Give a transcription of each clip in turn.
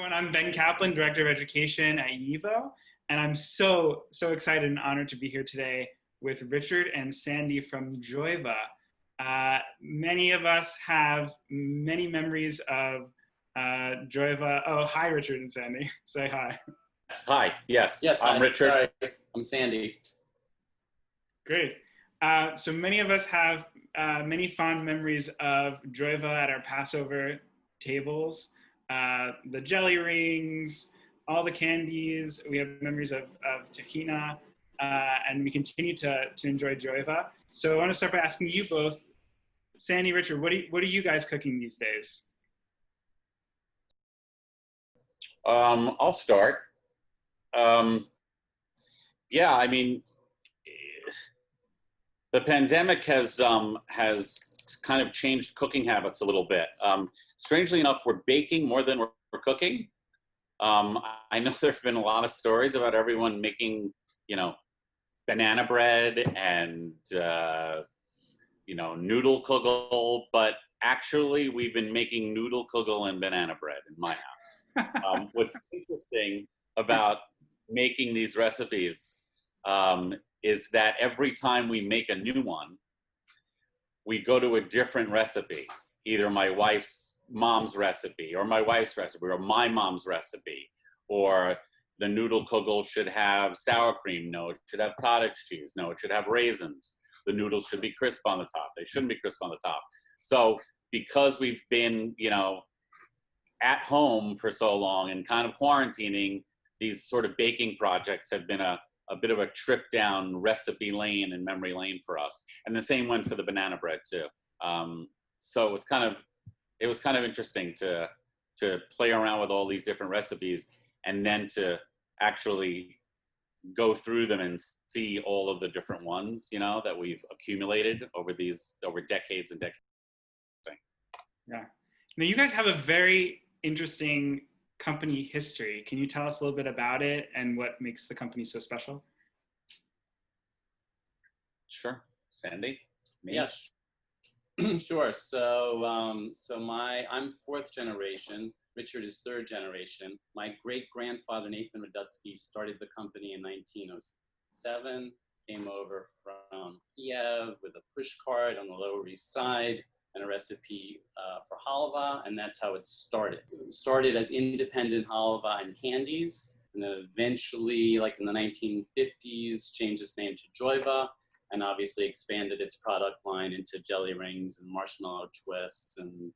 everyone. I'm Ben Kaplan, Director of Education at JOYVA, and I'm so excited and honored to be here today with Richard and Sandy from JOYVA. Many of us have many memories of JOYVA. Oh, hi, Richard and Sandy. Say hi. Hi. Yes. Yes. I'm Richard. Sorry. I'm Sandy. Great. So many of us have many fond memories of JOYVA at our Passover tables. The jelly rings, all the candies. We have memories of tahina, and we continue to enjoy JOYVA. So I want to start by asking you both, Sandy, Richard, what are you guys cooking these days? I'll start. Yeah, I mean, the pandemic has kind of changed cooking habits a little bit. Strangely enough, we're baking more than we're cooking. I know there have been a lot of stories about everyone making, banana bread and, noodle kugel, but actually we've been making noodle kugel and banana bread in my house. What's interesting about making these recipes is that every time we make a new one, we go to a different recipe, either my wife's mom's recipe or my wife's recipe or my mom's recipe, or the noodle kugel should have sour cream. No, it should have cottage cheese. No, it should have raisins. The noodles should be crisp on the top. They shouldn't be crisp on the top. So because we've been, at home for so long and kind of quarantining, these sort of baking projects have been a bit of a trip down recipe lane and memory lane for us. And the same went for the banana bread too. So it was kind of interesting to play around with all these different recipes and then to actually go through them and see all of the different ones, that we've accumulated over decades and decades. Yeah. Now you guys have a very interesting company history. Can you tell us a little bit about it and what makes the company so special? Sure. Sandy? Me? Yes. Sure. So, I'm fourth generation. Richard is third generation. My great-grandfather, Nathan Radutzky, started the company in 1907, came over from Kiev with a push cart on the Lower East Side and a recipe for halva, and that's how it started. It started as independent halva and candies, and then eventually, like in the 1950s, changed its name to JOYVA, and obviously expanded its product line into jelly rings and marshmallow twists and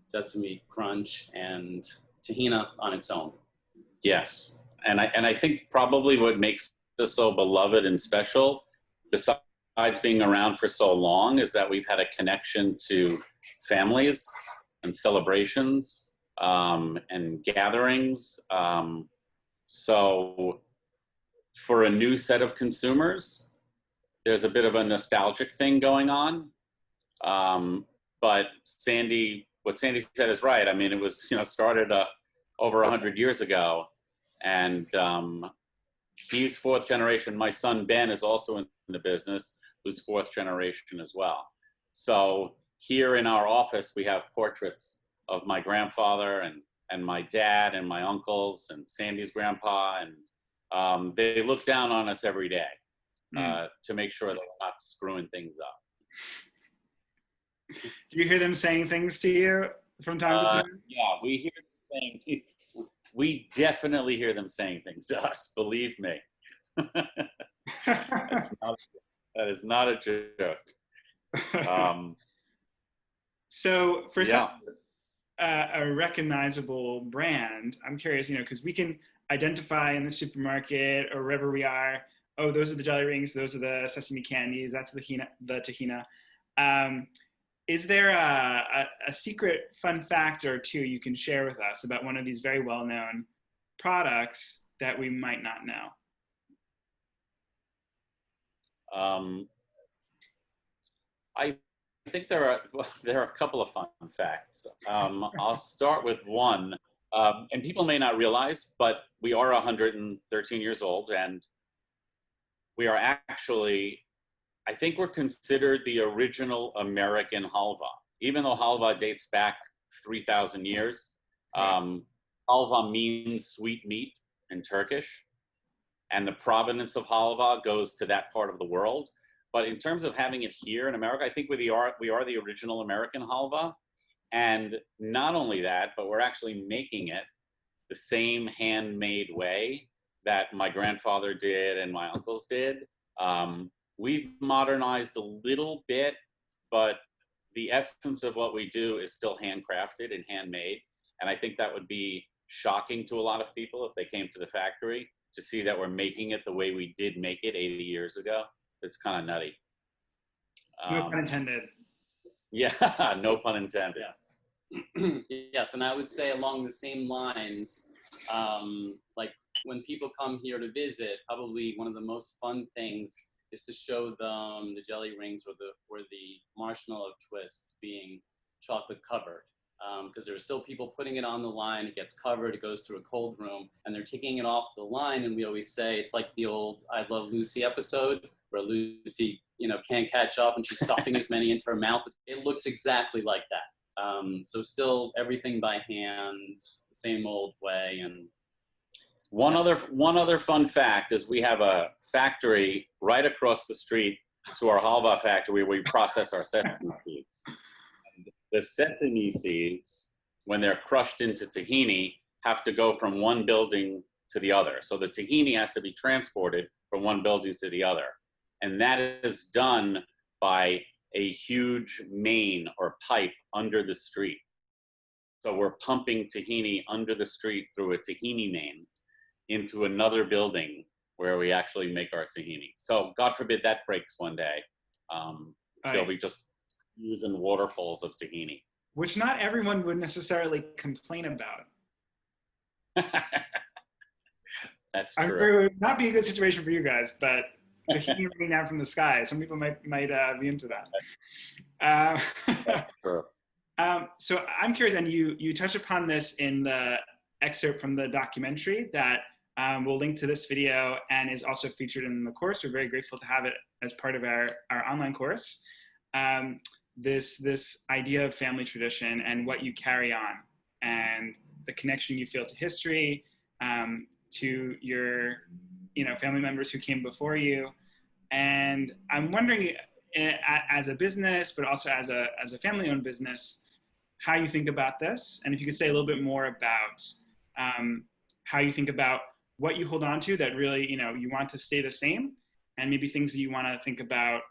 sesame crunch and tahina on its own. Yes, and I think probably what makes us so beloved and special, besides being around for so long, is that we've had a connection to families and celebrations and gatherings. So for a new set of consumers, there's a bit of a nostalgic thing going on. But what Sandy said is right. I mean, it was, started over 100 years ago, and he's fourth generation. My son, Ben, is also in the business, who's fourth generation as well. So here in our office, we have portraits of my grandfather and my dad and my uncles and Sandy's grandpa, and they look down on us every day to make sure that we're not screwing things up. Do you hear them saying things to you from time to time? Yeah, we definitely hear them saying things to us, believe me. That is not a joke. So for a recognizable brand, I'm curious, because we can identify in the supermarket or wherever we are, oh, those are the jelly rings, those are the sesame candies, that's the tahina. Is there a secret fun fact or two you can share with us about one of these very well-known products that we might not know? I think there are a couple of fun facts. I'll start with one, and people may not realize, but we are 113 years old, and we are actually, I think we're considered the original American halva. Even though halva dates back 3,000 years, halva means sweet meat in Turkish, and the provenance of halva goes to that part of the world. But in terms of having it here in America, I think we are the original American halva. And not only that, but we're actually making it the same handmade way that my grandfather did and my uncles did. We've modernized a little bit, but the essence of what we do is still handcrafted and handmade. And I think that would be shocking to a lot of people if they came to the factory to see that we're making it the way we did make it 80 years ago. It's kind of nutty. No pun intended. Yeah, no pun intended. Yes. Yes, and I would say along the same lines, like when people come here to visit, probably one of the most fun things is to show them the jelly rings or the marshmallow twists being chocolate covered. Because there are still people putting it on the line, it gets covered, it goes through a cold room, and they're taking it off the line, and we always say it's like the old I Love Lucy episode, where Lucy, can't catch up and she's stuffing as many into her mouth. It looks exactly like that. So still everything by hand, the same old way. And one other fun fact is we have a factory right across the street to our halva factory where we process our sesame seeds. The sesame seeds, when they're crushed into tahini, have to go from one building to the other. So the tahini has to be transported from one building to the other. And that is done by a huge main or pipe under the street. So we're pumping tahini under the street through a tahini main into another building where we actually make our tahini. So God forbid that breaks one day. They'll be just using waterfalls of tahini. Which not everyone would necessarily complain about. That's I'm true. sure it would not be a good situation for you guys, but tahini raining down from the sky, some people might be into that. That's true. So I'm curious, and you touched upon this in the excerpt from the documentary that we'll link to this video and is also featured in the course. We're very grateful to have it as part of our online course. This idea of family tradition and what you carry on and the connection you feel to history, to your family members who came before you. And I'm wondering, as a business, but also as a family-owned business, how you think about this, and if you could say a little bit more about how you think about what you hold on to that really you want to stay the same, and maybe things that you want to think about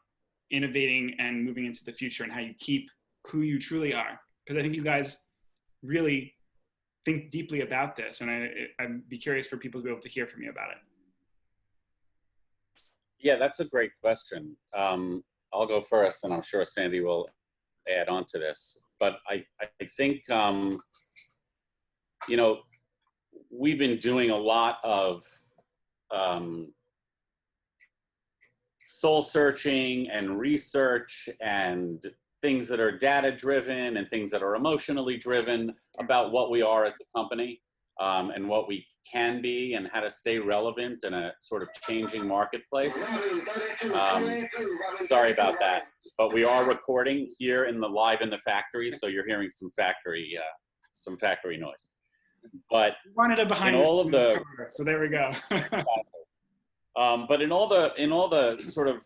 innovating and moving into the future, and how you keep who you truly are. Because I think you guys really think deeply about this, and I'd be curious for people to be able to hear from you about it. Yeah, that's a great question. I'll go first, and I'm sure Sandy will add on to this. But I think, we've been doing a lot of soul searching and research and things that are data driven and things that are emotionally driven about what we are as a company, and what we can be and how to stay relevant in a sort of changing marketplace. Sorry about that, but we are recording here live in the factory, so you're hearing some factory noise. But we wanted a behind all of the cover, so there we go. But in all the sort of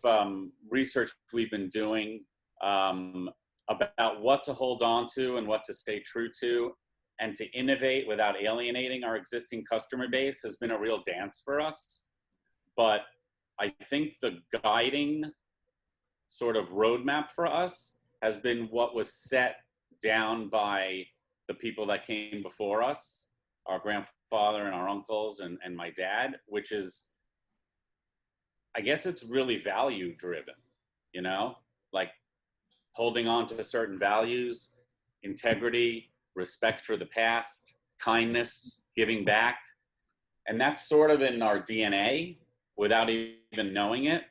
research we've been doing about what to hold on to and what to stay true to, and to innovate without alienating our existing customer base has been a real dance for us. But I think the guiding sort of roadmap for us has been what was set down by the people that came before us, our grandfather and our uncles and my dad, which is, I guess it's really value driven, like holding on to certain values, integrity, respect for the past, kindness, giving back. And that's sort of in our DNA without even knowing it.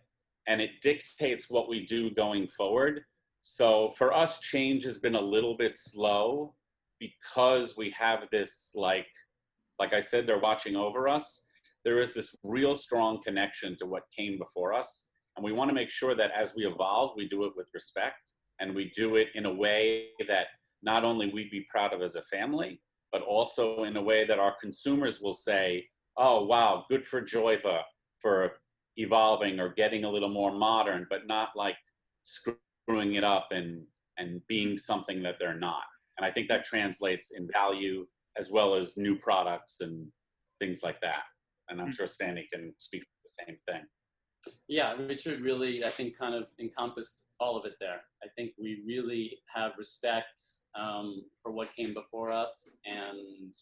And it dictates what we do going forward. So for us, change has been a little bit slow because we have this, like I said, they're watching over us. There is this real strong connection to what came before us. And we want to make sure that as we evolve, we do it with respect, and we do it in a way that not only we'd be proud of as a family, but also in a way that our consumers will say, oh, wow, good for JOYVA for evolving or getting a little more modern, but not like screwing it up and being something that they're not. And I think that translates in value as well as new products and things like that. And I'm sure Sandy can speak to the same thing. Yeah, Richard really, I think, kind of encompassed all of it there. I think we really have respect for what came before us. And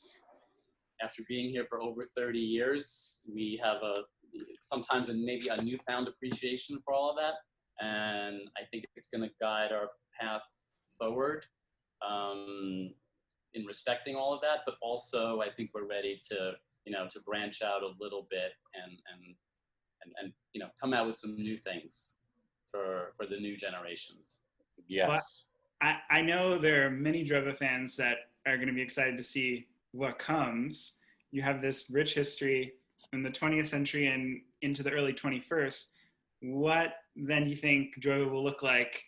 after being here for over 30 years, we have sometimes maybe a newfound appreciation for all of that. And I think it's going to guide our path forward in respecting all of that. But also, I think we're ready to, to branch out a little bit and come out with some new things for the new generations. Yes. Well, I know there are many JOYVA fans that are going to be excited to see what comes. You have this rich history in the 20th century and into the early 21st. What then do you think JOYVA will look like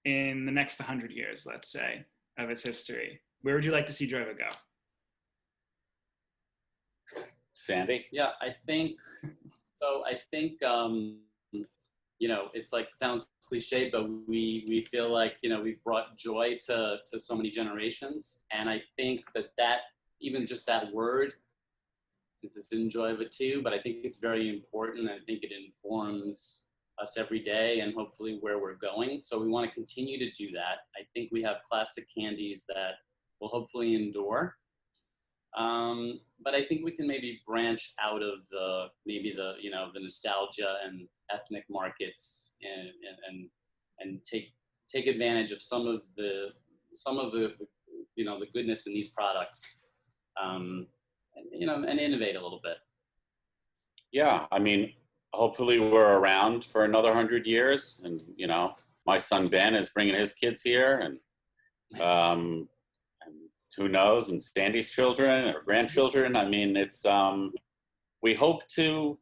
in the next 100 years, let's say, of its history? Where would you like to see JOYVA go? Sandy? Yeah, I think it's like, sounds cliche, but we feel like, we've brought joy to so many generations. And I think that even just that word, since it's in JOYVA too, but I think it's very important. I think it informs us every day and hopefully where we're going. So we want to continue to do that. I think we have classic candies that will hopefully endure. But I think we can maybe branch out of the nostalgia and ethnic markets and take advantage of some of the the goodness in these products, and innovate a little bit. Yeah, I mean, hopefully we're around for another 100 years, and my son Ben is bringing his kids here, and who knows, and Sandy's children or grandchildren. I mean, it's we hope to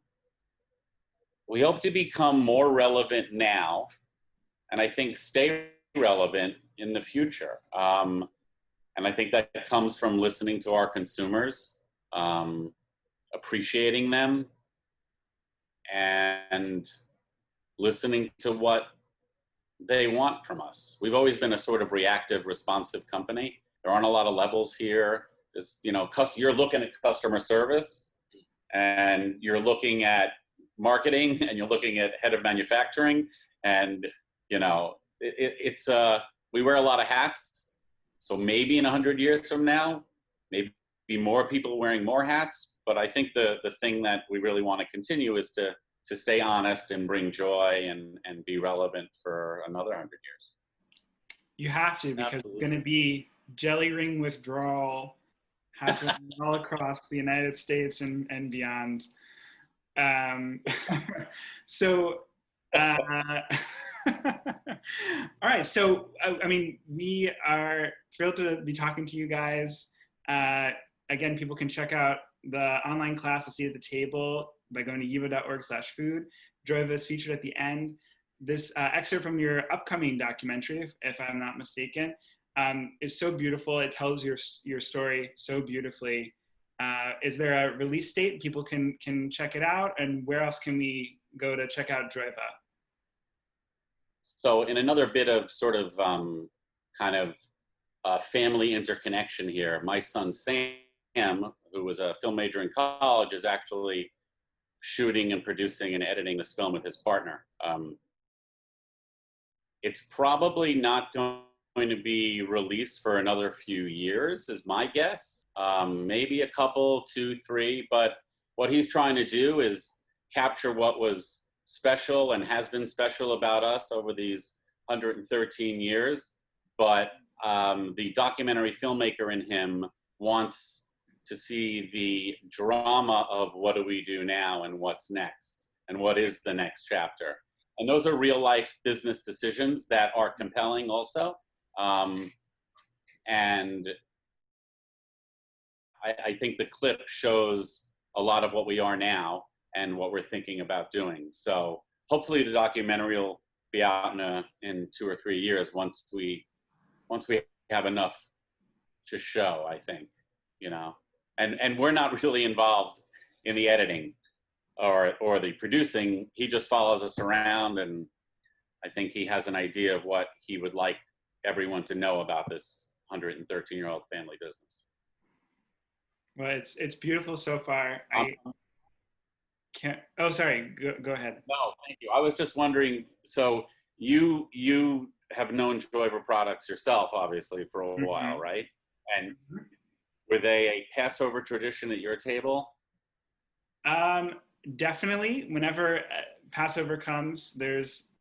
become more relevant now, and I think stay relevant in the future. And I think that comes from listening to our consumers, appreciating them, and listening to what they want from us. We've always been a sort of reactive, responsive company. There aren't a lot of levels here. You're looking at customer service, and you're looking at marketing, and you're looking at head of manufacturing, and we wear a lot of hats. So maybe in 100 years from now, maybe more people wearing more hats. But I think the thing that we really want to continue is to stay honest and bring joy and be relevant for another 100 years. You have to, because Absolutely. It's going to be jelly ring withdrawal happening all across the United States and beyond. All right, so I mean, we are thrilled to be talking to you guys. Again, people can check out the online class A Seat at the Table by going to jiva.org/food. JOYVA is featured at the end. This excerpt from your upcoming documentary, if I'm not mistaken, is so beautiful. It tells your story so beautifully. Is there a release date people can check it out, and where else can we go to check out JOYVA? So in another bit of sort of family interconnection here, my son Sam, who was a film major in college, is actually shooting and producing and editing this film with his partner. It's probably not going to be released for another few years, is my guess. Maybe a couple, 2, 3, but what he's trying to do is capture what was special and has been special about us over these 113 years. But the documentary filmmaker in him wants to see the drama of what do we do now and what's next and what is the next chapter. And those are real life business decisions that are compelling also. And I think the clip shows a lot of what we are now and what we're thinking about doing. So hopefully the documentary will be out in 2 or 3 years once we have enough to show, I think. you know, and we're not really involved in the editing or the producing. He just follows us around, and I think he has an idea of what he would like everyone to know about this 113-year-old family business. Well, it's beautiful so far. I can't. Oh, sorry. Go ahead. No, thank you. I was just wondering. So you have known JOYVA products yourself, obviously, for a while, right? And were they a Passover tradition at your table? Definitely. Whenever Passover comes, there's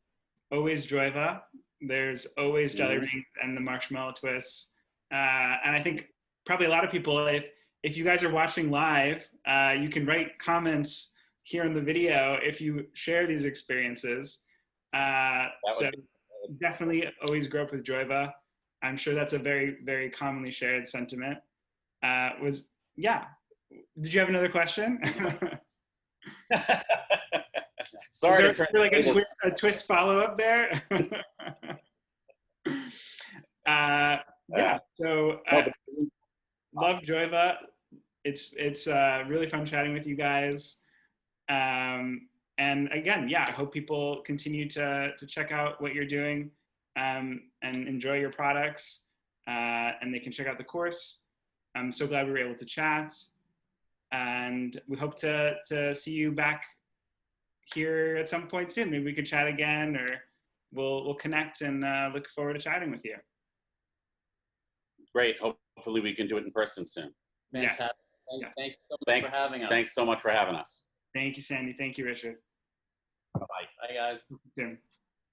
always JOYVA. There's always jelly rings and the marshmallow twists. And I think probably a lot of people, if you guys are watching live, you can write comments here in the video if you share these experiences. So definitely always grow up with JOYVA. I'm sure that's a very, very commonly shared sentiment. Yeah. Did you have another question? Sorry, is there like a twist follow-up there? Yeah. So love JOYVA. It's really fun chatting with you guys. And again, yeah, I hope people continue to check out what you're doing and enjoy your products. And they can check out the course. I'm so glad we were able to chat. And we hope to see you back here at some point soon. Maybe we could chat again, or we'll connect, and look forward to chatting with you. Great. Hopefully we can do it in person soon. Fantastic. Yes. Thanks so much for having us. Thanks so much for having us. Thank you, Sandy. Thank you, Richard. Bye. Bye, guys. Soon.